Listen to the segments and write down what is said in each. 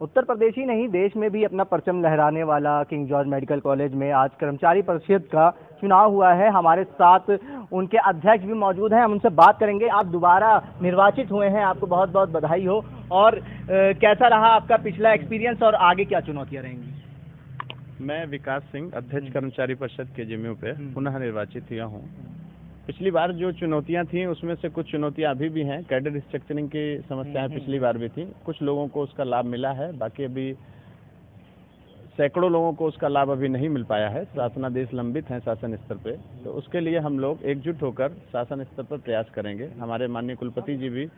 उत्तर प्रदेश ही नहीं, देश में भी अपना परचम लहराने वाला किंग जॉर्ज मेडिकल कॉलेज में आज कर्मचारी परिषद का चुनाव हुआ है। हमारे साथ उनके अध्यक्ष भी मौजूद हैं, हम उनसे बात करेंगे। आप दोबारा निर्वाचित हुए हैं, आपको बहुत बहुत बधाई हो। और कैसा रहा आपका पिछला एक्सपीरियंस और आगे क्या चुनौतियां रहेंगी? मैं विकास सिंह, अध्यक्ष कर्मचारी परिषद के जेएमयू पे पुनः निर्वाचित हुआ हूँ। पिछली बार जो चुनौतियां थी उसमें से कुछ चुनौतियां अभी भी हैं। कैडर रिस्ट्रक्चरिंग की समस्याएं पिछली बार भी थी, कुछ लोगों को उसका लाभ मिला है, बाकी अभी सैकड़ों लोगों को उसका लाभ अभी नहीं मिल पाया है। शासनादेश लंबित हैं शासन स्तर पे, तो उसके लिए हम लोग एकजुट होकर शासन स्तर पर प्रयास करेंगे। हमारे माननीय कुलपति जी भी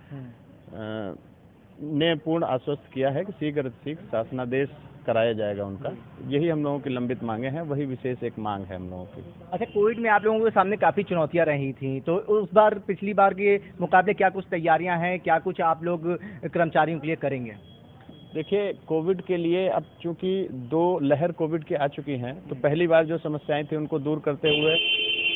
ने पूर्ण आश्वस्त किया है कि शीघ्र शासनादेश कराया जाएगा उनका। यही हम लोगों की लंबित मांगे हैं, वही विशेष एक मांग है हम लोगों की। अच्छा, कोविड में आप लोगों के सामने काफ़ी चुनौतियां रही थी, तो उस बार पिछली बार के मुकाबले क्या कुछ तैयारियां हैं, क्या कुछ आप लोग कर्मचारियों के लिए करेंगे? देखिए, कोविड के लिए अब चूंकि 2 लहर कोविड की आ चुकी हैं, तो पहली बार जो समस्याएं थी उनको दूर करते हुए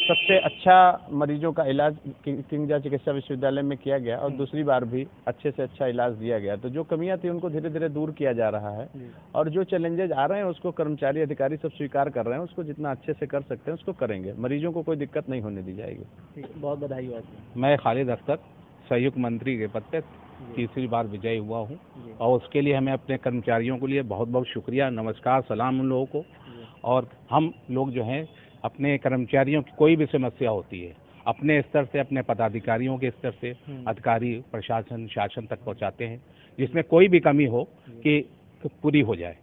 सबसे अच्छा मरीजों का इलाज किंग जॉर्ज चिकित्सा विश्वविद्यालय में किया गया और दूसरी बार भी अच्छे से अच्छा इलाज दिया गया। तो जो कमियां थी उनको धीरे धीरे दूर किया जा रहा है और जो चैलेंजेज आ रहे हैं उसको कर्मचारी अधिकारी सब स्वीकार कर रहे हैं, उसको जितना अच्छे से कर सकते हैं उसको करेंगे। मरीजों को कोई दिक्कत नहीं होने दी जाएगी। बहुत बधाई हो आपको। मैं खालिद अख्तर, संयुक्त मंत्री के पद पर तीसरी बार विजयी हुआ हूँ और उसके लिए हमें अपने कर्मचारियों के लिए बहुत बहुत शुक्रिया, नमस्कार, सलाम उन लोगों को। और हम लोग जो हैं अपने कर्मचारियों की कोई भी समस्या होती है अपने स्तर से, अपने पदाधिकारियों के स्तर से अधिकारी, प्रशासन, शासन तक पहुंचाते हैं, जिसमें कोई भी कमी हो कि पूरी हो जाए।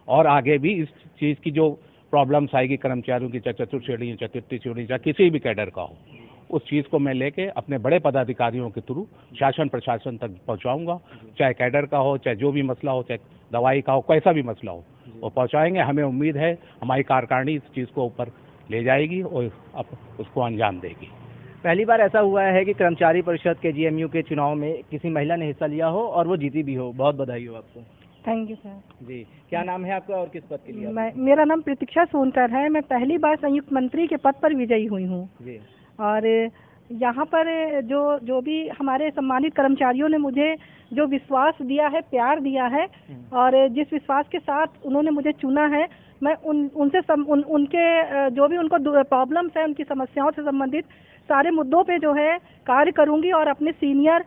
और आगे भी इस चीज़ की जो प्रॉब्लम्स आएगी कर्मचारियों की, चाहे चतुर्थ श्रेणी, चतुर्थी श्रेणी, चाहे किसी भी कैडर का हो, उस चीज़ को मैं लेके अपने बड़े पदाधिकारियों के थ्रू शासन प्रशासन तक पहुंचाऊंगा। चाहे कैडर का हो, चाहे जो भी मसला हो, चाहे दवाई का हो, कैसा भी मसला हो, वो पहुंचाएंगे। हमें उम्मीद है हमारी कार्यकारिणी इस चीज़ को ऊपर ले जाएगी और अब उसको अंजाम देगी। पहली बार ऐसा हुआ है कि कर्मचारी परिषद के जेएमयू के चुनाव में किसी महिला ने हिस्सा लिया हो और वो जीती भी हो। बहुत बधाई हो आपको। Thank you sir. जी, क्या नाम है आपका और किस पद के लिए? मेरा नाम प्रतीक्षा सोनकर है। मैं पहली बार संयुक्त मंत्री के पद पर विजयी हुई हूँ। और यहाँ पर जो भी हमारे सम्मानित कर्मचारियों ने मुझे जो विश्वास दिया है, प्यार दिया है और जिस विश्वास के साथ उन्होंने मुझे चुना है, मैं उनके जो भी उनको प्रॉब्लम्स है, उनकी समस्याओं से संबंधित सारे मुद्दों पे जो है कार्य करूंगी और अपने सीनियर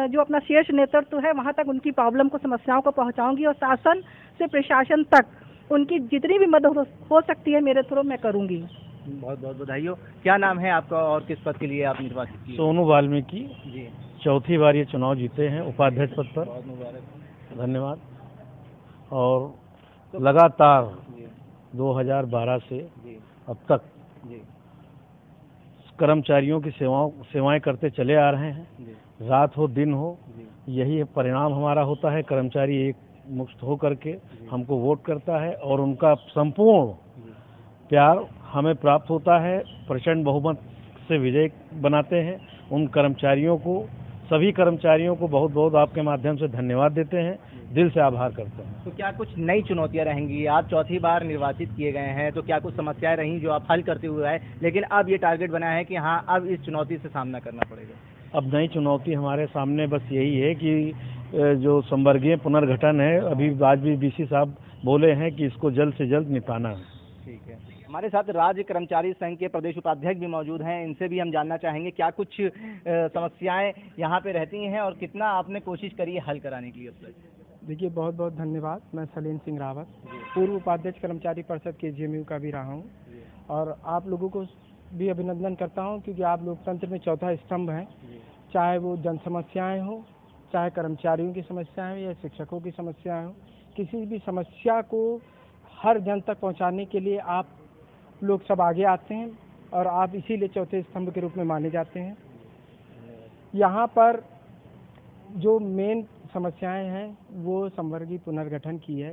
जो अपना शीर्ष नेतृत्व है वहाँ तक उनकी प्रॉब्लम को, समस्याओं को पहुँचाऊंगी और शासन से प्रशासन तक उनकी जितनी भी मदद हो सकती है मेरे थ्रू मैं करूँगी। बहुत बहुत बधाई हो। क्या नाम है आपका और किस पद के लिए आप निर्वाचित किए? सोनू वाल्मीकि जी, चौथी बार ये चुनाव जीते हैं उपाध्यक्ष पद पर। बहुत मुबारक। धन्यवाद। और लगातार 2012 से अब तक कर्मचारियों की सेवाएं करते चले आ रहे हैं, रात हो दिन हो, यही परिणाम हमारा होता है। कर्मचारी एक मुक्त हो करके हमको वोट करता है और उनका संपूर्ण प्यार हमें प्राप्त होता है। प्रचंड बहुमत से विजय बनाते हैं। उन कर्मचारियों को, सभी कर्मचारियों को बहुत बहुत आपके माध्यम से धन्यवाद देते हैं, दिल से आभार करते हैं। तो क्या कुछ नई चुनौतियां रहेंगी? आप चौथी बार निर्वाचित किए गए हैं, तो क्या कुछ समस्याएं रहीं जो आप हल करते हुए आए, लेकिन अब ये टारगेट बना है कि हाँ अब इस चुनौती से सामना करना पड़ेगा? अब नई चुनौती हमारे सामने बस यही है कि जो संवर्गीय पुनर्गठन है, अभी आज भी बीसी साहब बोले हैं कि इसको जल्द से जल्द निपटाना है। ठीक है। हमारे साथ राज्य कर्मचारी संघ के प्रदेश उपाध्यक्ष भी मौजूद हैं, इनसे भी हम जानना चाहेंगे क्या कुछ समस्याएं यहाँ पे रहती हैं और कितना आपने कोशिश करी है हल कराने की अब तक? देखिए, बहुत बहुत धन्यवाद। मैं सलीम सिंह रावत, पूर्व उपाध्यक्ष कर्मचारी परिषद के जेएमयू का भी रहा हूँ और आप लोगों को भी अभिनंदन करता हूँ क्योंकि आप लोकतंत्र में चौथा स्तंभ हैं। चाहे वो जन समस्याएँ हो, चाहे कर्मचारियों की समस्याएँ हो या शिक्षकों की समस्याएँ हो, किसी भी समस्या को हर जन तक पहुँचाने के लिए आप लोग सब आगे आते हैं और आप इसीलिए चौथे स्तंभ के रूप में माने जाते हैं। यहाँ पर जो मेन समस्याएं हैं वो संवर्गीय पुनर्गठन की है।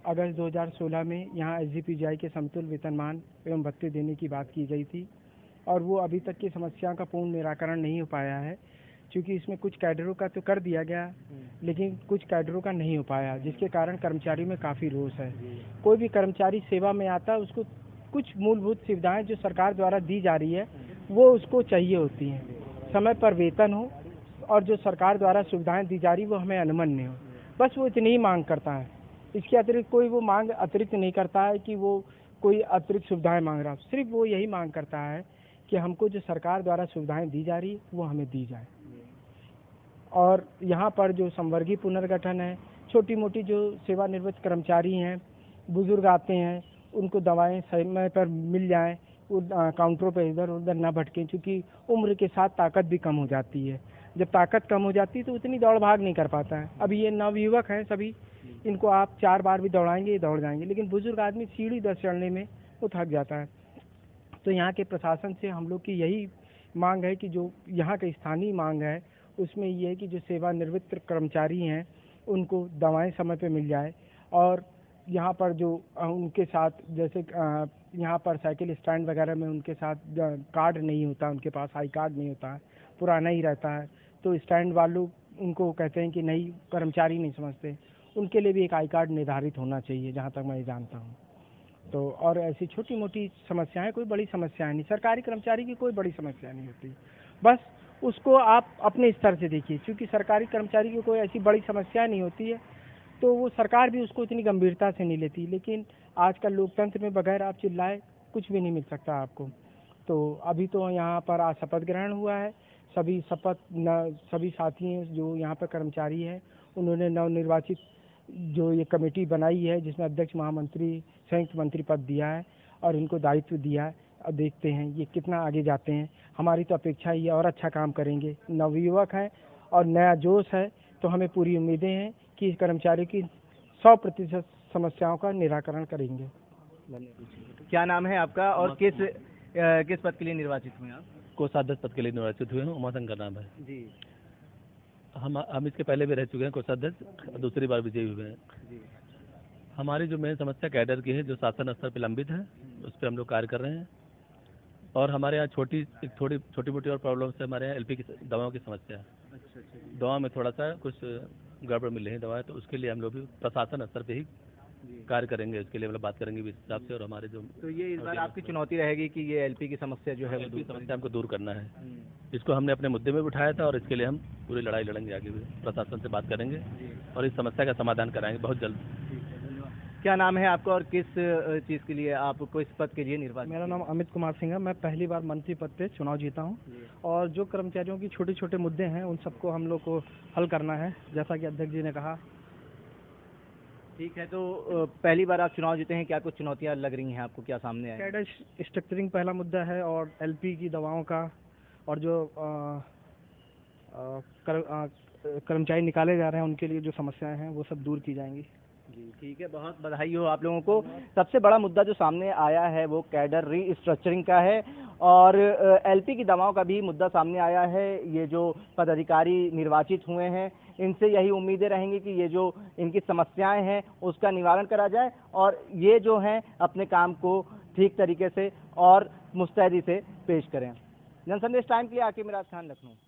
अगस्त 2016 में यहाँ एसजीपीजीआई के समतुल्य वेतनमान एवं भत्ते देने की बात की गई थी और वो अभी तक की समस्या का पूर्ण निराकरण नहीं हो पाया है, क्योंकि इसमें कुछ कैडरों का तो कर दिया गया लेकिन कुछ कैडरों का नहीं हो पाया, जिसके कारण कर्मचारियों में काफ़ी रोष है। कोई भी कर्मचारी सेवा में आता है, उसको कुछ मूलभूत सुविधाएं जो सरकार द्वारा दी जा रही है वो उसको चाहिए होती हैं, समय पर वेतन हो और जो सरकार द्वारा सुविधाएं दी जा रही वो हमें अनुमन्य हो, बस वो इतनी ही मांग करता है। इसके अतिरिक्त कोई वो मांग अतिरिक्त नहीं करता है कि वो कोई अतिरिक्त सुविधाएं मांग रहा है। सिर्फ वो यही मांग करता है कि हमको जो सरकार द्वारा सुविधाएं दी जा रही है वो हमें दी जाए। और यहाँ पर जो संवर्गीय पुनर्गठन है, छोटी मोटी जो सेवानिवृत्त कर्मचारी हैं, बुजुर्ग आते हैं, उनको दवाएं समय पर मिल जाएं, काउंटरों पर इधर उधर ना भटकें, क्योंकि उम्र के साथ ताकत भी कम हो जाती है। जब ताकत कम हो जाती है तो उतनी दौड़ भाग नहीं कर पाता है। अभी ये नवयुवक हैं सभी, इनको आप 4 बार भी दौड़ाएंगे ये दौड़ जाएंगे, लेकिन बुजुर्ग आदमी सीढ़ी 10 चढ़ने में वो थक जाता है। तो यहाँ के प्रशासन से हम लोग की यही मांग है कि जो यहाँ की स्थानीय मांग है उसमें ये है कि जो सेवानिवृत्त कर्मचारी हैं उनको दवाएं समय पे मिल जाए, और यहाँ पर जो उनके साथ जैसे यहाँ पर साइकिल स्टैंड वगैरह में उनके साथ कार्ड नहीं होता, उनके पास आई कार्ड नहीं होता है, पुराना ही रहता है, तो स्टैंड वालों उनको कहते हैं कि नहीं, कर्मचारी नहीं समझते, उनके लिए भी एक आई कार्ड निर्धारित होना चाहिए, जहाँ तक मैं जानता हूँ। तो और ऐसी छोटी मोटी समस्याएं, कोई बड़ी समस्याएं नहीं, सरकारी कर्मचारी की कोई बड़ी समस्या नहीं होती, बस उसको आप अपने स्तर से देखिए, क्योंकि सरकारी कर्मचारी की कोई ऐसी बड़ी समस्या नहीं होती है तो वो सरकार भी उसको इतनी गंभीरता से नहीं लेती। लेकिन आजकल लोकतंत्र में बगैर आप चिल्लाए कुछ भी नहीं मिल सकता आपको। तो अभी तो यहाँ पर आज शपथ ग्रहण हुआ है, सभी साथी हैं जो यहाँ पर कर्मचारी हैं, उन्होंने नवनिर्वाचित जो ये कमेटी बनाई है जिसमें अध्यक्ष, महामंत्री, संयुक्त मंत्री पद दिया है और इनको दायित्व दिया है। अब देखते हैं ये कितना आगे जाते हैं। हमारी तो अपेक्षा ही है और अच्छा काम करेंगे, नवयुवक हैं और नया जोश है, तो हमें पूरी उम्मीदें हैं कि इस कर्मचारी की 100% समस्याओं का निराकरण करेंगे। क्या नाम है आपका और किस पद के लिए निर्वाचित हुए आप? कोषाध्यक्ष पद के लिए निर्वाचित हुए हैं, उमाशंकर नाम है जी। हम इसके पहले भी रह चुके हैं कोषाध्यक्ष, दूसरी बार विजयी हुए हैं जी। हमारी जो मेन समस्या कैडर की है, जो शासन स्तर पर लंबित है, उस पर हम लोग कार्य कर रहे हैं। और हमारे यहाँ छोटी मोटी और प्रॉब्लम से हमारे यहाँ एलपी की दवाओं की समस्या है। अच्छा। दवा में थोड़ा सा कुछ गड़बड़ मिल रही है दवाएं, तो उसके लिए हम लोग भी प्रशासन स्तर पे ही कार्य करेंगे, उसके लिए मतलब बात करेंगे भी इस हिसाब से। और हमारे जो तो ये इस बार आपकी चुनौती रहेगी कि ये एलपी की समस्या जो है एलपी समस्या हमको दूर करना है। इसको हमने अपने मुद्दे में भी उठाया था और इसके लिए हम पूरी लड़ाई लड़ेंगे, आगे भी प्रशासन से बात करेंगे और इस समस्या का समाधान कराएंगे बहुत जल्द। क्या नाम है आपका और किस चीज़ के लिए आपको इस पद के लिए निर्वाचित? मेरा नाम अमित कुमार सिंह है। मैं पहली बार मंत्री पद पे चुनाव जीता हूं और जो कर्मचारियों की छोटे छोटे मुद्दे हैं उन सबको हम लोग को हल करना है, जैसा कि अध्यक्ष जी ने कहा। ठीक है, तो पहली बार आप चुनाव जीते हैं, क्या कुछ चुनौतियां लग रही हैं आपको, क्या सामने है? कैडर स्ट्रक्चरिंग पहला मुद्दा है और एलपी की दवाओं का, और जो कर्मचारी निकाले जा रहे हैं उनके लिए जो समस्याएं हैं वो सब दूर की जाएंगी। जी ठीक है, बहुत बधाई हो आप लोगों को। सबसे बड़ा मुद्दा जो सामने आया है वो कैडर रीस्ट्रक्चरिंग का है और एलपी की दवाओं का भी मुद्दा सामने आया है। ये जो पदाधिकारी निर्वाचित हुए हैं इनसे यही उम्मीदें रहेंगी कि ये जो इनकी समस्याएं हैं उसका निवारण करा जाए और ये जो हैं अपने काम को ठीक तरीके से और मुस्तैदी से पेश करें। जनसंदेश टाइम के लिए आकिब मिराज खान, लखनऊ।